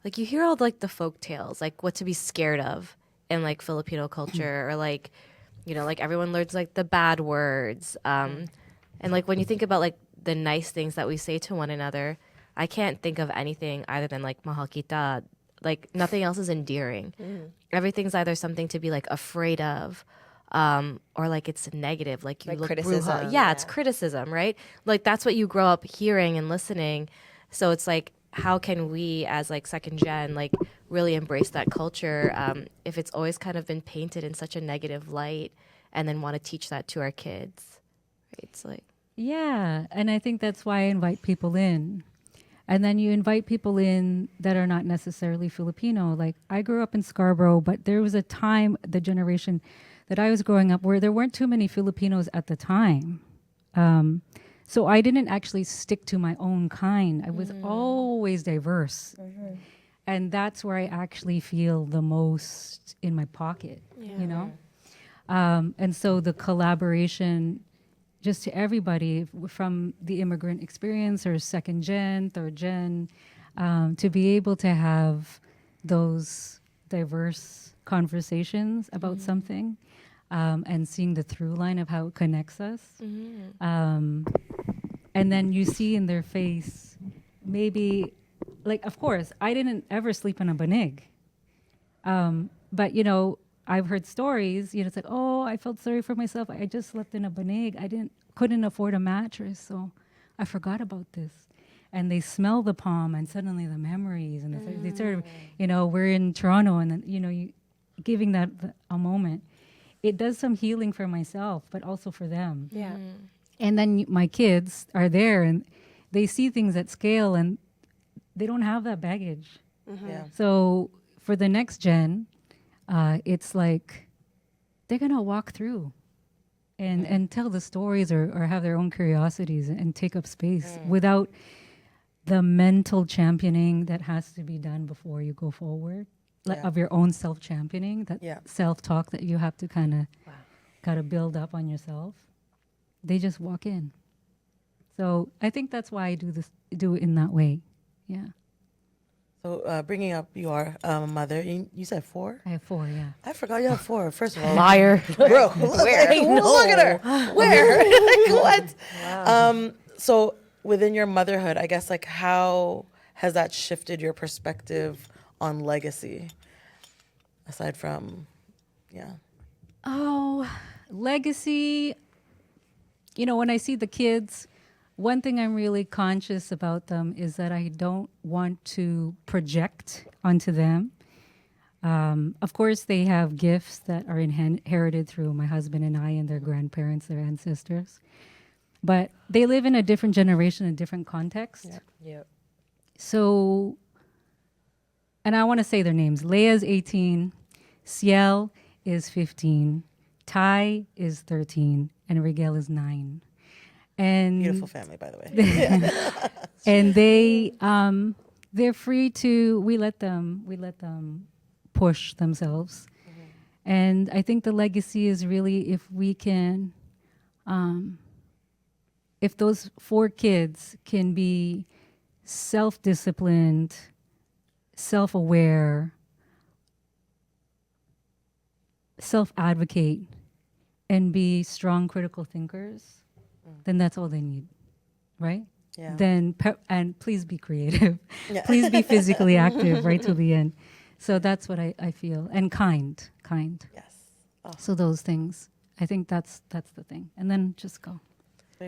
like, you hear all like the folk tales, like what to be scared of in like Filipino culture, or like, you know, like everyone learns like the bad words. And like when you think about like the nice things that we say to one another, I can't think of anything other than like mahal kita. Like nothing else is endearing. Everything's either something to be like afraid of, or like it's negative, like you Like look criticism, bruja. yeah. It's criticism, right? Like that's what you grow up hearing and listening. So it's like, how can we as like second gen like really embrace that culture if it's always kind of been painted in such a negative light, and then want to teach that to our kids, right? It's like, Yeah, and I think that's why I invite people in. And then you invite people in that are not necessarily Filipino. Like I grew up in Scarborough, but there was a time, the generation that I was growing up, where there weren't too many Filipinos at the time. So I didn't actually stick to my own kind. I was always diverse. And that's where I actually feel the most in my pocket, you know? And so the collaboration, just to everybody from the immigrant experience or second gen, third gen, to be able to have those diverse conversations about something, and seeing the through line of how it connects us. And then you see in their face, maybe, like, of course, I didn't ever sleep in a banig. But, you know, I've heard stories, you know, it's like, oh, I felt sorry for myself. I just slept in a banig. Couldn't afford a mattress, so I forgot about this. And they smell the palm, and suddenly the memories, and they sort of, you know, we're in Toronto, and then, you know, you giving that a moment. It does some healing for myself, but also for them. Yeah. And then my kids are there, and they see things at scale, and they don't have that baggage. Yeah. So for the next gen, it's like they're gonna walk through and tell the stories, or have their own curiosities and take up space without the mental championing that has to be done before you go forward, of your own self-championing, that self-talk that you have to kind of build up on yourself. They just walk in. So I think that's why I do it in that way. Yeah. So bringing up your mother, you said 4? I have 4, yeah. I forgot you have 4. First of all, liar. bro. Where? Look at her. Where? Like, what? Wow. So within your motherhood, I guess, like, how has that shifted your perspective on legacy? Aside from, Oh, legacy. You know, when I see the kids, one thing I'm really conscious about them is that I don't want to project onto them. Of course, they have gifts that are inherited through my husband and I and their grandparents, their ancestors. But they live in a different generation, a different context. Yep. So, and I want to say their names. Leia's 18, Ciel is 15, Ty is 13, and Rigel is 9. And beautiful family, by the way. and they're free to, we let them push themselves. And I think the legacy is really, if we can, if those 4 kids can be self-disciplined, self-aware, self-advocate, and be strong critical thinkers, then that's all they need, right? Yeah. Then and please be creative. Please be physically active right till the end. So that's what I feel. And kind. Yes. Oh, So those things. I think that's the thing. And then just go.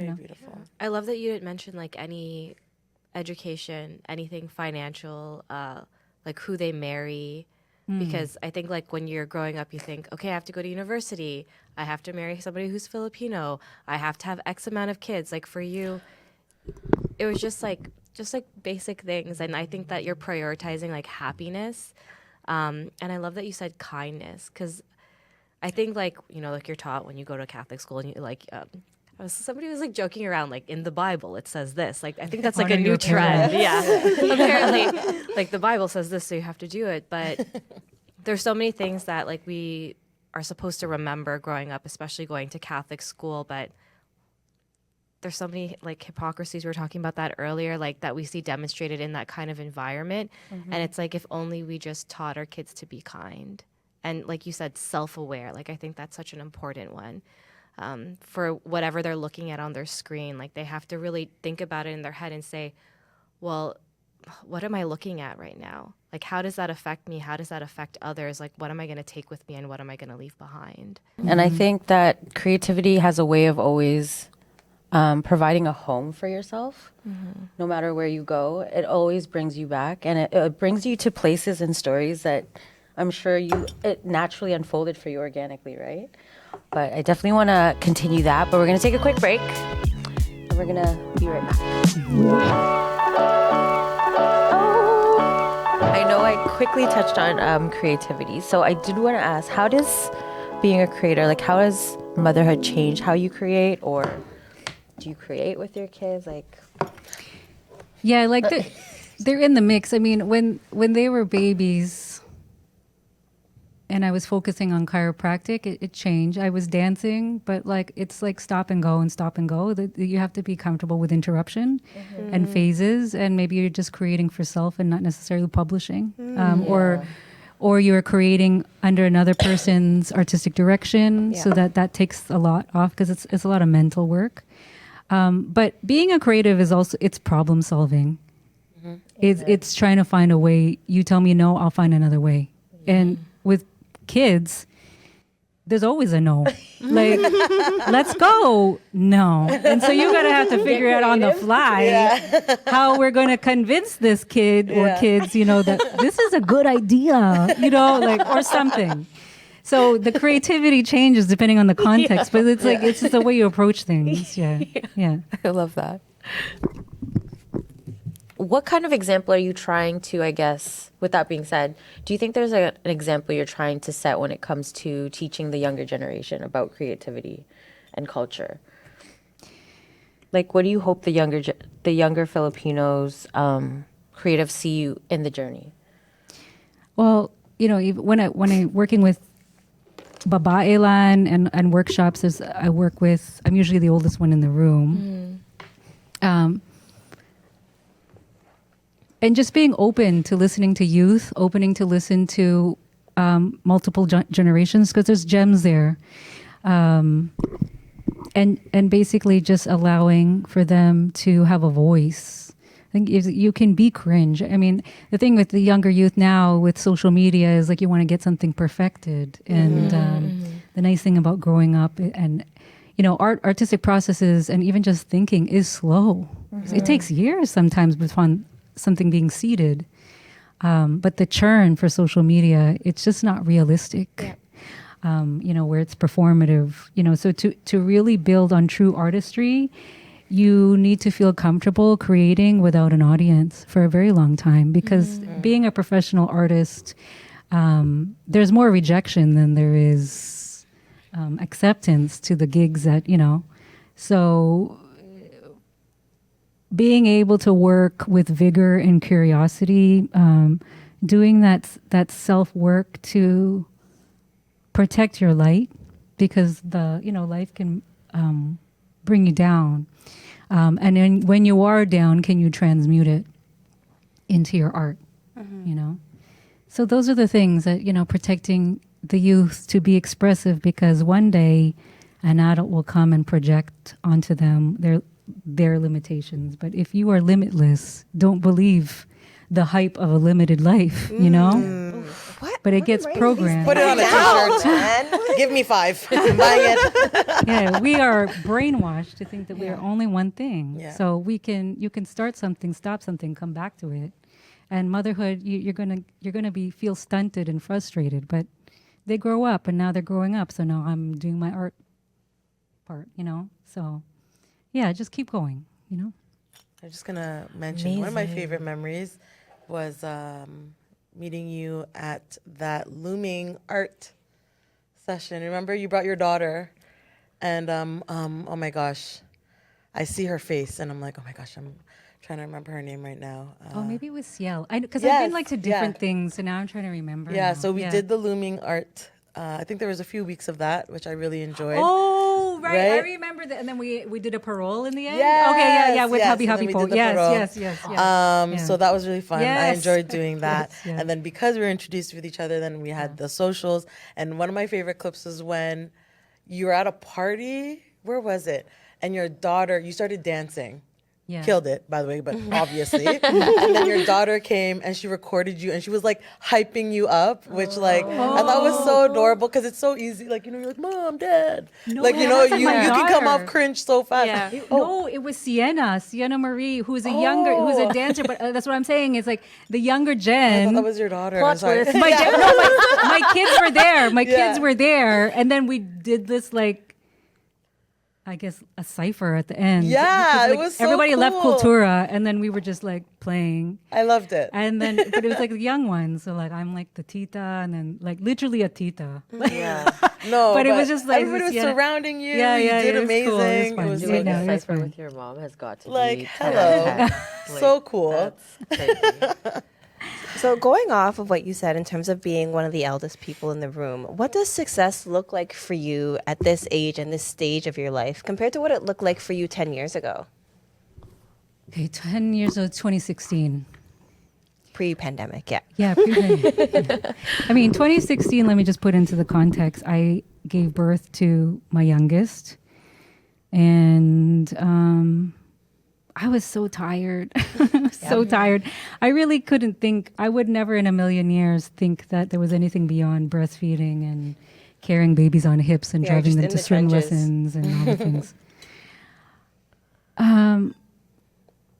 very beautiful. I love that you didn't mention like any education, anything financial, like who they marry. Because I think like when you're growing up, you think, okay, I have to go to university. I have to marry somebody who's Filipino. I have to have X amount of kids. Like for you, it was just like basic things. And I think that you're prioritizing like happiness. And I love that you said kindness, because I think like, you know, like you're taught when you go to a Catholic school and you like, somebody was like joking around, like in the Bible it says this. Like I think that's like a new trend. Yeah, apparently, like the Bible says this, so you have to do it. But there's so many things that like we are supposed to remember growing up, especially going to Catholic school. But there's so many like hypocrisies. We were talking about that earlier, like that we see demonstrated in that kind of environment. And it's like, if only we just taught our kids to be kind and, like you said, self-aware. Like, I think that's such an important one. For whatever they're looking at on their screen, like they have to really think about it in their head and say, well, what am I looking at right now? Like, how does that affect me? How does that affect others? Like, what am I going to take with me and what am I going to leave behind? And I think that creativity has a way of always providing a home for yourself. No matter where you go, it always brings you back, and it brings you to places and stories that I'm sure it naturally unfolded for you organically, right? But I definitely want to continue that, but we're going to take a quick break, and we're going to be right back. I know I quickly touched on creativity, so I did want to ask, how does being a creator, like how does motherhood change how you create, or do you create with your kids? Like, Yeah, like they're in the mix. I mean, when they were babies and I was focusing on chiropractic, it changed. I was dancing, but like it's like stop and go and stop and go. You have to be comfortable with interruption and phases, and maybe you're just creating for self and not necessarily publishing, or you're creating under another person's artistic direction, so that takes a lot off because it's a lot of mental work. But being a creative is also, it's problem solving. It's trying to find a way. You tell me no, I'll find another way. And with kids, there's always a no. Like, let's go. No. And so you gotta have to figure out on the fly how we're gonna convince this kid or kids, that this is a good idea, like, or something. So the creativity changes depending on the context, but it's like, it's just the way you approach things. Yeah. I love that. What kind of example are you trying to, I guess, with that being said, do you think there's an example you're trying to set when it comes to teaching the younger generation about creativity and culture? Like, what do you hope the younger Filipinos creatives see you in the journey? Well, when I working with babae and workshops, I'm usually the oldest one in the room. And just being open to listening to youth, opening to listen to multiple generations, because there's gems there. And basically just allowing for them to have a voice. I think you can be cringe. I mean, the thing with the younger youth now with social media is like you want to get something perfected. And the nice thing about growing up and artistic processes and even just thinking is slow. It takes years sometimes before something being seeded. But the churn for social media, it's just not realistic. Where it's performative. So to really build on true artistry, you need to feel comfortable creating without an audience for a very long time, because being a professional artist, there's more rejection than there is acceptance to the gigs that, so being able to work with vigor and curiosity, doing that self-work to protect your light, because life can bring you down. And then when you are down, can you transmute it into your art, So those are the things that, protecting the youth to be expressive, because one day an adult will come and project onto them their limitations. But if you are limitless, don't believe the hype of a limited life, What? But it gets programmed. Put it on a t-shirt. Give me 5. I'm buying it. Yeah, we are brainwashed to think that we are only one thing. Yeah. So you can start something, stop something, come back to it. And motherhood, you're gonna feel stunted and frustrated. But they grow up, and now they're growing up. So now I'm doing my art part, So yeah, just keep going, I'm just gonna mention one of my favorite memories was meeting you at that looming art session. Remember, you brought your daughter, and oh my gosh, I see her face, and I'm like, oh my gosh, I'm trying to remember her name right now. Maybe it was Ciel. Because Yes, I've been to different things, so now I'm trying to remember. So we did the looming art. I think there was a few weeks of that, which I really enjoyed. Oh, right. I Right? remember that. And then we did a parole in the end. Yes, Okay, yeah, with yes, Hubby and then Hubby we Pole. did the Yes, parole. yes, yes. So that was really fun. I Yes. enjoyed doing that. Yes, yes. And then because we were introduced with each other, then we had the socials. And one of my favorite clips was when you were at a party. Where was it? And your daughter, you started dancing. Yeah. Killed it, by the way, but obviously. And then your daughter came and she recorded you and she was like hyping you up, which like I thought was so adorable because it's so easy. Like, you're like, Mom, Dad. No, like, it you wasn't you my can come daughter. off cringe so fast. Yeah. No, it was Sienna Marie, who's who's a dancer. But that's what I'm saying. It's like the younger I Jen. thought that was your daughter. Plot I'm sorry. twist. My kids were there. My kids were there, and then we did this like, I guess, a cipher at the end. Yeah, Because, it like, was so everybody left cool. Cultura, and then we were just like playing. I loved it. And then, but it was like the young ones. So like, I'm like the Tita, and then like literally a Tita. Yeah. No, But it was just like everybody was this, surrounding you. Yeah, you yeah, did it was amazing. cool. It was It fun. was Yeah, so no, good. it was Cipher fun. with your mom has got to Like, be hello. So cool. That's crazy. So going off of what you said in terms of being one of the eldest people in the room, what does success look like for you at this age and this stage of your life compared to what it looked like for you 10 years ago, Okay, 10 years old, 2016. pre-pandemic? Yeah. Yeah, I mean, 2016, let me just put into the context. I gave birth to my youngest, and I was so tired. So tired. I really couldn't think, I would never in a million years think that there was anything beyond breastfeeding and carrying babies on hips and Yeah, driving just them in to the swim trenches. lessons and all the things.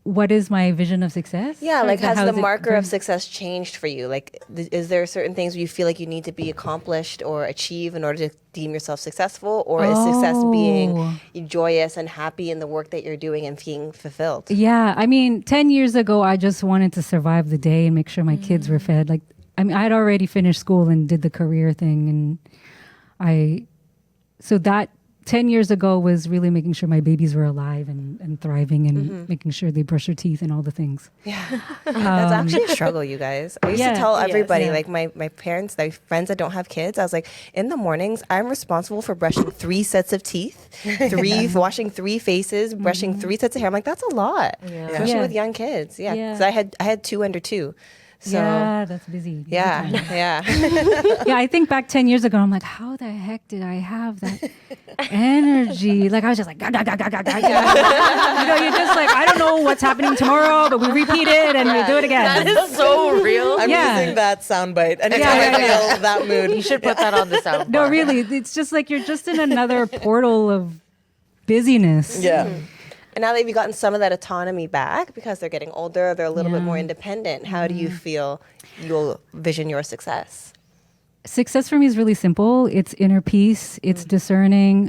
What is my vision of success? Yeah, like has How the is it marker going- of success changed for you? Like, is there certain things where you feel like you need to be accomplished or achieve in order to deem yourself successful? Or is success being joyous and happy in the work that you're doing and being fulfilled? Yeah, I mean, 10 years ago, I just wanted to survive the day and make sure my kids were fed. Like, I mean, I had already finished school and did the career thing. And so that 10 years ago was really making sure my babies were alive and thriving and making sure they brush their teeth and all the things. Yeah. That's actually a struggle, you guys. I used to tell everybody, like my parents, my friends that don't have kids, I was like, in the mornings, I'm responsible for brushing 3 sets of teeth, washing 3 faces, brushing 3 sets of hair. I'm like, that's a lot, especially Yeah. with young kids. Yeah, Yeah. because I had 2 under 2. So, Yeah, that's busy. yeah, yeah. Yeah, I think back 10 years ago, I'm like, how the heck did I have that energy? Like, I was just like, you're just like, I don't know what's happening tomorrow, but we repeat it and we do it again. That is so real. I'm Yeah. using that soundbite anytime Yeah, I feel that mood. You should put that on the sound. No, really, it's just like you're just in another portal of busyness. Yeah. And now that you've gotten some of that autonomy back because they're getting older, they're a little bit more independent. How do you feel you'll vision your success? Success for me is really simple. It's inner peace. It's discerning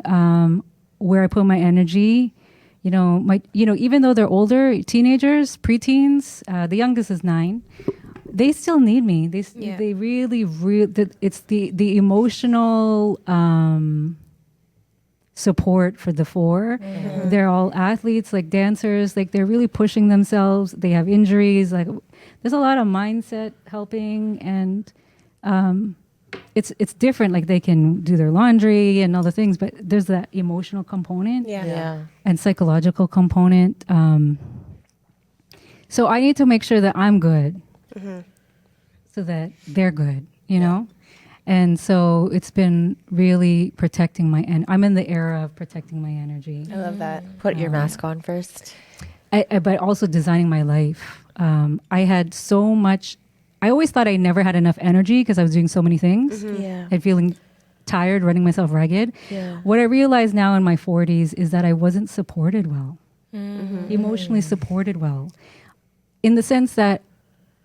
where I put my energy. Even though they're older, teenagers, preteens, the youngest is 9. They still need me. They really, it's the emotional support for the 4. They're all athletes, like dancers. Like, they're really pushing themselves. They have injuries. Like, there's a lot of mindset helping, and it's different. Like, they can do their laundry and all the things, but there's that emotional component and psychological component. So I need to make sure that I'm good, so that they're good. You know. And so it's been really protecting I'm in the era of protecting my energy. I love that. Put your mask on first. But also designing my life. I had so much, I always thought I never had enough energy because I was doing so many things and feeling tired, running myself ragged. Yeah. What I realize now in my 40s is that I wasn't supported well, emotionally supported well, in the sense that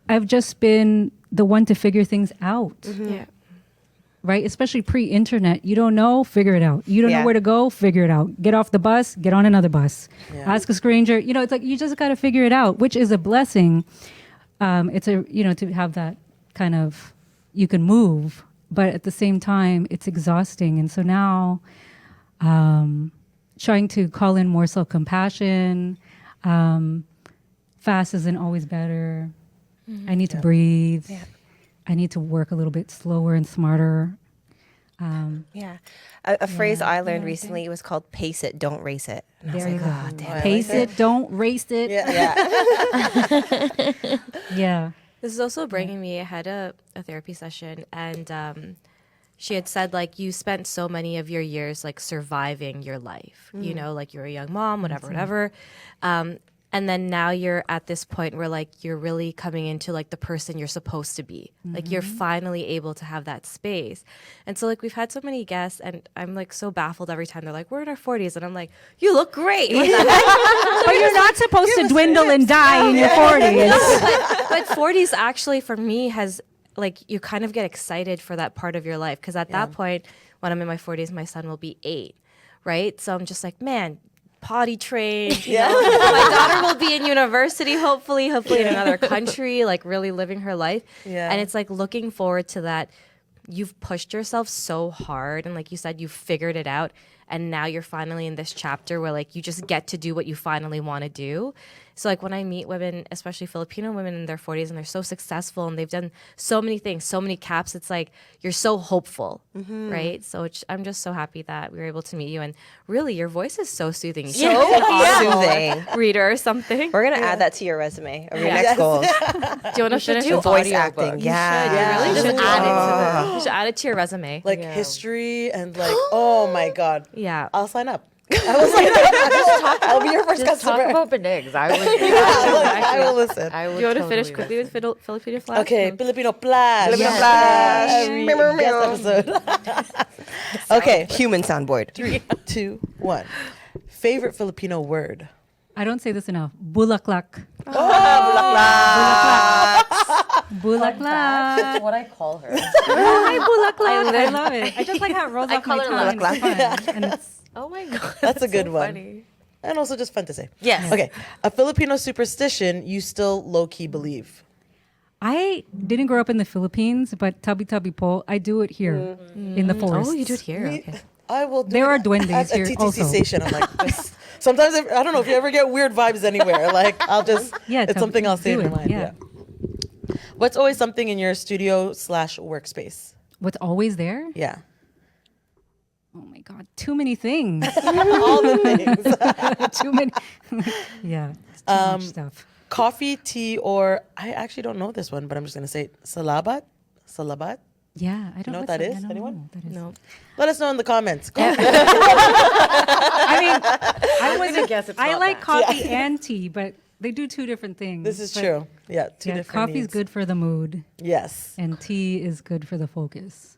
I've just been the one to figure things out. Yeah. Right? Especially pre-internet. You don't know, figure it out. You don't know where to go, figure it out. Get off the bus, get on another bus. Ask a stranger. It's like you just got to figure it out, which is a blessing. It's to have that kind of, you can move, but at the same time, it's exhausting. And so now, trying to call in more self-compassion. Fast isn't always better. I need to breathe. I need to work a little bit slower and smarter. Yeah. A phrase I learned I recently was called "pace it, don't race it." And I was There you like, go. oh, damn. Pace it, don't race it. Yeah. Yeah. This is also bringing me. I had a therapy session, and she had said, like, you spent so many of your years, like, surviving your life, you know, like, you're a young mom, whatever. And then now you're at this point where, like, you're really coming into, like, the person you're supposed to be. Like, you're finally able to have that space. And so, like, we've had so many guests, and I'm, like, so baffled every time. They're like, we're in our 40s. And I'm like, you look great. What the heck? But you're not supposed to dwindle and die in your 40s. But 40s actually, for me, has, like, you kind of get excited for that part of your life. Because at that point, when I'm in my 40s, my son will be 8, right? So I'm just like, man, potty trained. You know? My daughter will be in university, hopefully in another country, like really living her life. Yeah. And it's like looking forward to that. You've pushed yourself so hard, and like you said, you've figured it out, and now you're finally in this chapter where like you just get to do what you finally want to do. So like when I meet women, especially Filipino women in their 40s, and they're so successful and they've done so many things, so many caps, it's like you're so hopeful, right? So I'm just so happy that we were able to meet you, and really your voice is so soothing. You should be an Soothing. reader or something. We're gonna add that to your resume of your Yeah. next goals. Do you want to finish do with voice audio acting. book? Yeah. You really should Yeah. add it to the. You should add it to your resume. Like history and like, oh my God. Yeah. I'll sign up. I'll be your first Just talk customer. about banags. I would. I will listen. I would. Do you want to totally finish quickly with Filipino flag? Okay, Filipino Flash. Filipino Yes. Flash. Every guest episode. Okay, Human soundboard. 3, 2, 1. Favorite Filipino word? I don't say this enough. Bulaklak. Bulaklak. That's what I call her. Hi, bulaklak. I love it. I just like how it rolls off my call her tongue. bulaklak. It's fun. And it's Oh my god. That's a good one. Funny. And also just fun to say. Yes. Okay, a Filipino superstition you still low-key believe. I didn't grow up in the Philippines, but tabi tabi po, I do it here in the forest. Oh, you do it here. Okay. I will do There it are duendes at a here TTC also. station. I'm like, this. Sometimes, I don't know if you ever get weird vibes anywhere. Like, I'll just, Yeah, it's something I'll say do in my it, mind. yeah. Yeah. What's always something in your studio/workspace? What's always there? Yeah. Oh my God, too many things. All the things. Too many. Yeah, it's too much stuff. Coffee, tea, or I actually don't know this one, but I'm just going to say it. Salabat? Salabat? Yeah, I don't know what what's that is? I don't Anyone? know what that is. No. Let us know in the comments. I mean, I like coffee and tea, but they do two different things. This is But true. Yeah, two yeah, different coffee's needs. good for the mood, Yes. and tea is good for the focus.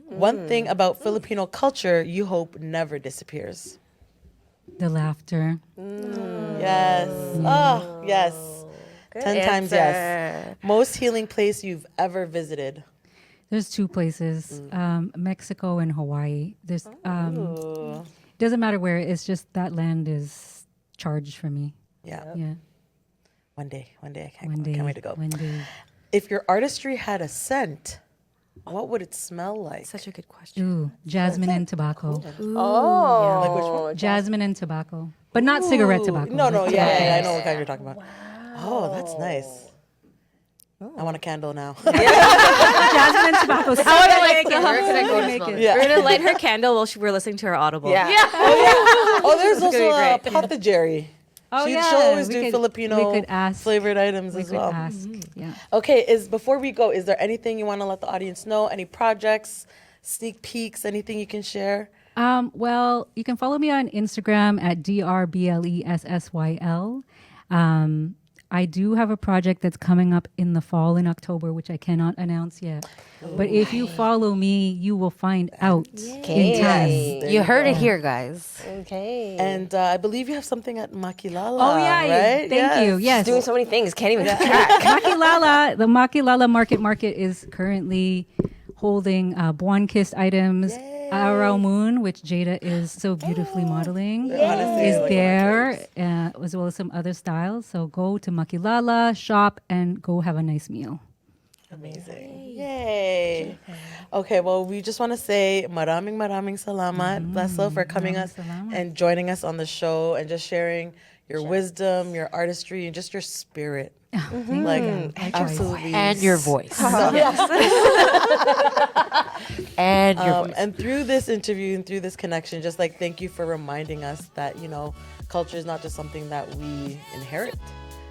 One thing about Filipino culture you hope never disappears. The laughter. Yes. Oh, yes. 10 times yes. Most healing place you've ever visited. There's two places, Mexico and Hawaii. There's doesn't matter where. It's just that land is charged for me. Yeah. Yeah. One day I One day. can't wait to go. One day. If your artistry had a scent, what would it smell like? Such a good question. Ooh, jasmine and tobacco. Oh. Like which one? Jasmine and tobacco, but not cigarette tobacco. No, like yeah, I know what kind you're talking about. Oh, that's nice. I want a candle now. Jasmine and tobacco. Where Yeah. We're gonna light her candle while we're listening to her audible. Yeah. Oh, there's also be a great. Apothecary. Oh, She'll yeah. always We do could- Filipino we could ask. flavored items We as could well. ask. Yeah. Okay, before we go, is there anything you want to let the audience know? Any projects, sneak peeks, anything you can share? Well, you can follow me on Instagram at DRBLESSYL. I do have a project that's coming up in the fall in October, which I cannot announce yet. But if you follow me, you will find out in time. There You heard go. it here, guys. Okay. And I believe you have something at Makilala. Oh, yeah. right? Thank you. Yes. Doing so many things, can't even keep track. Makilala, the Makilala Market is currently holding Buan Kissed items. Araw Moon, which Jada is so beautifully modeling, Honestly, is like there, as well as some other styles. So go to Makilala, shop, and go have a nice meal. Amazing. Yay. Okay, well, we just want to say maraming salamat, Blessyl, for coming us salamat. and joining us on the show and just sharing your wisdom, your artistry, and just your spirit. Like, absolutely. And your voice. And your voice. And through this interview and through this connection, just like thank you for reminding us that, you know, culture is not just something that we inherit.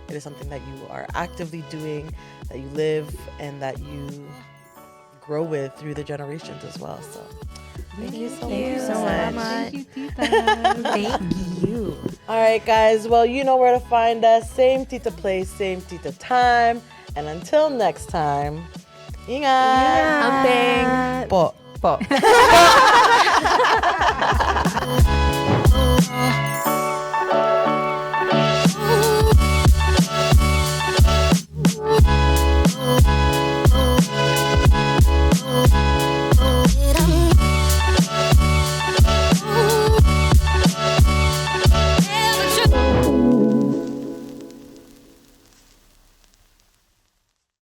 It is something that you are actively doing, that you live, and that you grow with through the generations as well. So thank you so much. Thank you, Tita. Thank you. All right, guys. Well, you know where to find us. Same Tita place, same Tita time. And until next time, ingat. Amping. Po. Po.